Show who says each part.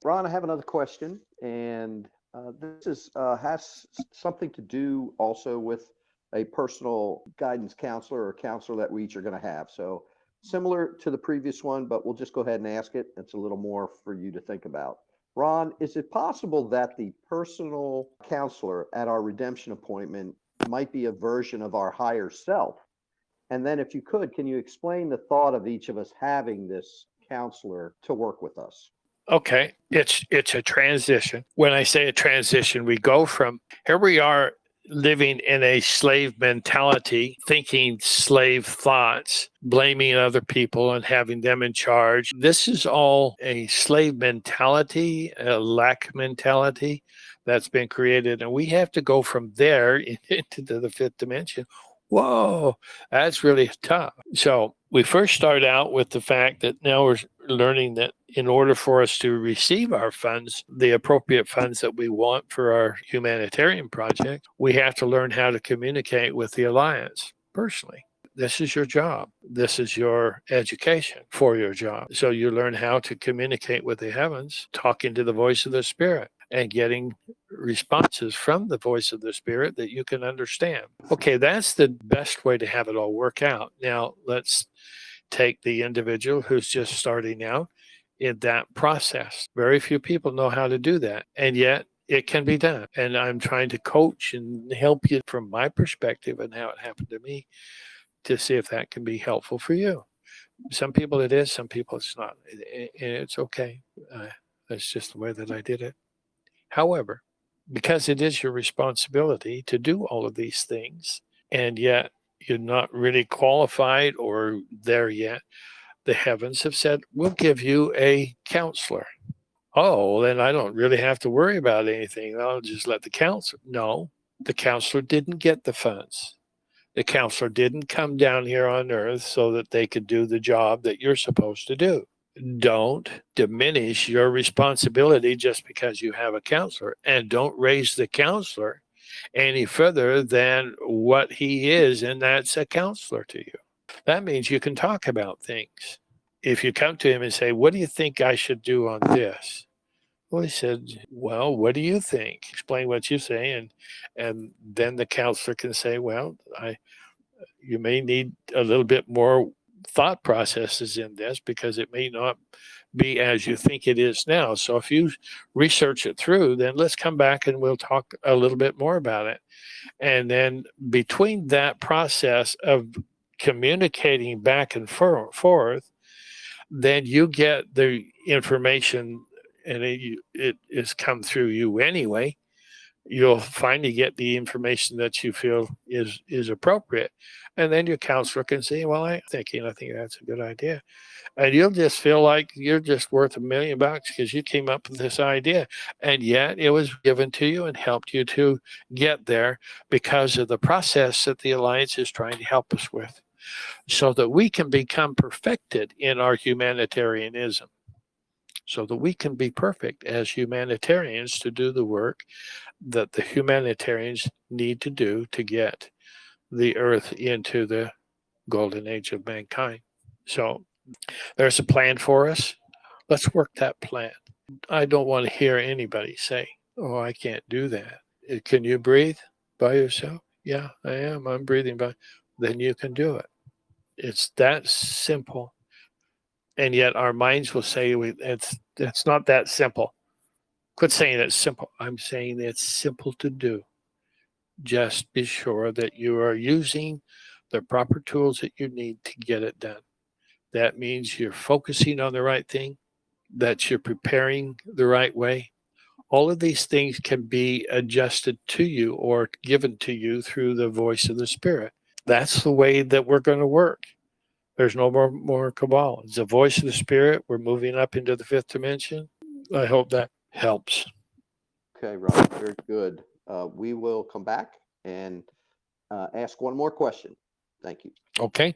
Speaker 1: Ron, I have another question, and this is has something to do also with a personal guidance counselor or counselor that we each are going to have. So similar to the previous one, but we'll just go ahead and ask it. It's a little more for you to think about. Ron, is it possible that the personal counselor at our redemption appointment might be a version of our higher self? And then, if you could, can you explain the thought of each of us having this counselor to work with us?
Speaker 2: Okay, it's a transition. When I say a transition, we go from here we are living in a slave mentality, thinking slave thoughts, blaming other people and having them in charge. This is all a slave mentality, a lack mentality that's been created. And we have to go from there into the fifth dimension. Whoa, that's really tough. So we first start out with the fact that now we're learning that in order for us to receive our funds, the appropriate funds that we want for our humanitarian project, we have to learn how to communicate with the Alliance personally. This is your job. This is your education for your job. So you learn how to communicate with the heavens, talking to the voice of the Spirit and getting responses from the voice of the Spirit that you can understand. Okay, that's the best way to have it all work out. Now, let's take the individual who's just starting out in that process. Very few people know how to do that, and yet it can be done. And I'm trying to coach and help you from my perspective and how it happened to me to see if that can be helpful for you. Some people it is, some people it's not, and it's okay. That's just the way that I did it. However, because it is your responsibility to do all of these things, and yet you're not really qualified or there yet, the heavens have said, we'll give you a counselor. Oh, well, then I don't really have to worry about anything. I'll just let the counselor. No, the counselor didn't get the funds. The counselor didn't come down here on earth so that they could do the job that you're supposed to do. Don't diminish your responsibility just because you have a counselor, and don't raise the counselor any further than what he is, and that's a counselor to you. That means you can talk about things. If you come to him and say, what do you think I should do on this? Well, he said, well, what do you think? Explain what you say, and then the counselor can say, well, you may need a little bit more thought processes in this because it may not be as you think it is now. So if you research it through, then let's come back and we'll talk a little bit more about it. And then between that process of communicating back and forth, then you get the information, and it is come through you anyway. You'll finally get the information that you feel is appropriate, and then your counselor can say, well, I think that's a good idea, and you'll just feel like you're just worth $1 million because you came up with this idea, and yet it was given to you and helped you to get there because of the process that the Alliance is trying to help us with, so that we can become perfected in our humanitarianism, so that we can be perfect as humanitarians to do the work that the humanitarians need to do to get the earth into the golden age of mankind. So there's a plan for us. Let's work that plan. I don't want to hear anybody say, oh, I can't do that. Can you breathe by yourself? Yeah, I am. I'm breathing by. Then you can do it. It's that simple. And yet our minds will say it's not that simple. Quit saying it's simple. I'm saying it's simple to do. Just be sure that you are using the proper tools that you need to get it done. That means you're focusing on the right thing, that you're preparing the right way. All of these things can be adjusted to you or given to you through the voice of the Spirit. That's the way that we're going to work. There's no more cabal. It's the voice of the Spirit. We're moving up into the fifth dimension. I hope that helps.
Speaker 1: Okay, Ron, very good. We will come back and ask one more question. Thank you.
Speaker 2: Okay.